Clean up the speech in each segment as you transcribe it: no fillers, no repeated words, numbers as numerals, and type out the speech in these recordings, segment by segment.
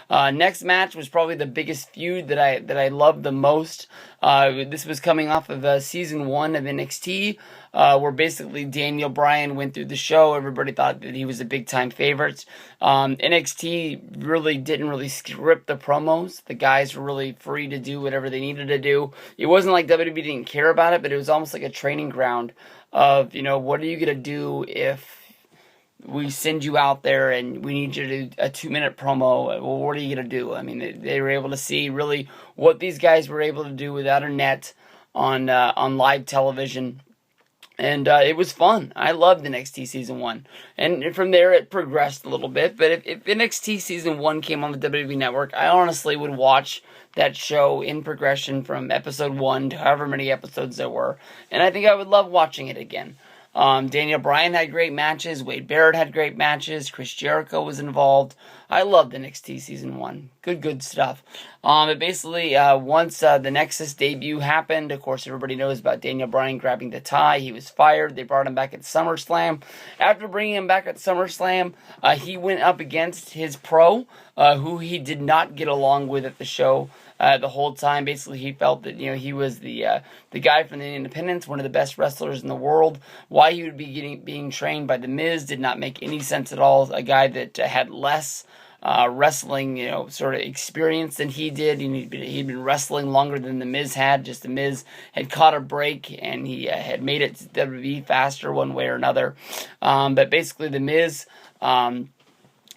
Next match was probably the biggest feud that I loved the most. This was coming off of season 1 of NXT, where basically Daniel Bryan went through the show. Everybody thought that he was a big time favorite. NXT really didn't really script the promos. The guys were really free to do whatever they needed to do. It wasn't like WWE didn't care about it, but it was almost like a training ground of, what are you gonna do if we send you out there and we need you to do a 2-minute promo? Well, what are you going to do? I mean, they were able to see really what these guys were able to do without a net on live television. And it was fun. I loved NXT Season 1. And from there, it progressed a little bit. But if NXT Season 1 came on the WWE Network, I honestly would watch that show in progression from episode 1 to however many episodes there were. And I think I would love watching it again. Daniel Bryan had great matches. Wade Barrett had great matches. Chris Jericho was involved. I loved NXT Season 1. Good stuff. But basically, once the Nexus debut happened, of course, everybody knows about Daniel Bryan grabbing the tie. He was fired. They brought him back at SummerSlam. After bringing him back at SummerSlam, he went up against his pro, who he did not get along with at the show. The whole time, basically, he felt that he was the guy from the Independents, one of the best wrestlers in the world. Why he would be being trained by The Miz did not make any sense at all. A guy that had less wrestling, sort of experience than he did. He'd been wrestling longer than The Miz had. Just The Miz had caught a break and he had made it to WWE faster one way or another. But basically, The Miz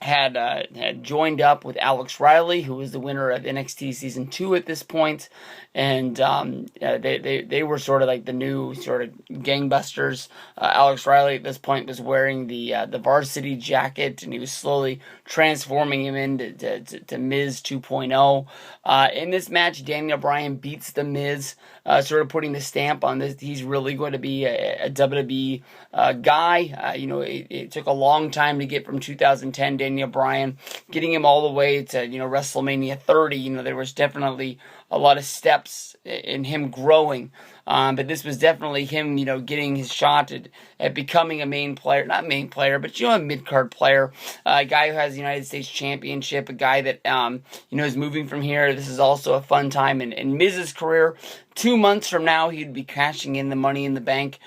had joined up with Alex Riley, who was the winner of NXT Season 2 at this point, and they were sort of like the new sort of gangbusters. Alex Riley at this point was wearing the varsity jacket, and he was slowly transforming him into Miz 2.0. In this match, Daniel Bryan beats The Miz, sort of putting the stamp on this. He's really going to be a WWE guy. It took a long time to get from 2010 Daniel Bryan, getting him all the way to WrestleMania 30. There was definitely a lot of steps in him growing. But this was definitely him, getting his shot at becoming a main player. Not main player, but, a mid-card player. A guy who has the United States Championship. A guy that, is moving from here. This is also a fun time in Miz's career. 2 months from now, he'd be cashing in the Money in the Bank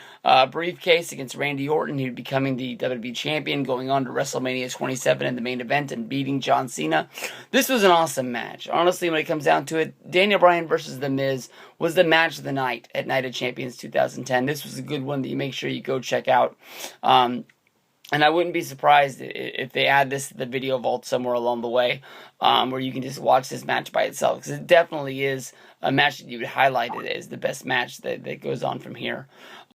briefcase against Randy Orton. He'd be becoming the WWE Champion, going on to WrestleMania 27 in the main event and beating John Cena. This was an awesome match. Honestly, when it comes down to it, Daniel Bryan versus The Miz was the match of the night at Night of Champions 2010. This was a good one that you make sure you go check out. And I wouldn't be surprised if they add this to the video vault somewhere along the way, where you can just watch this match by itself, because it definitely is a match that you would highlight it as the best match that goes on from here.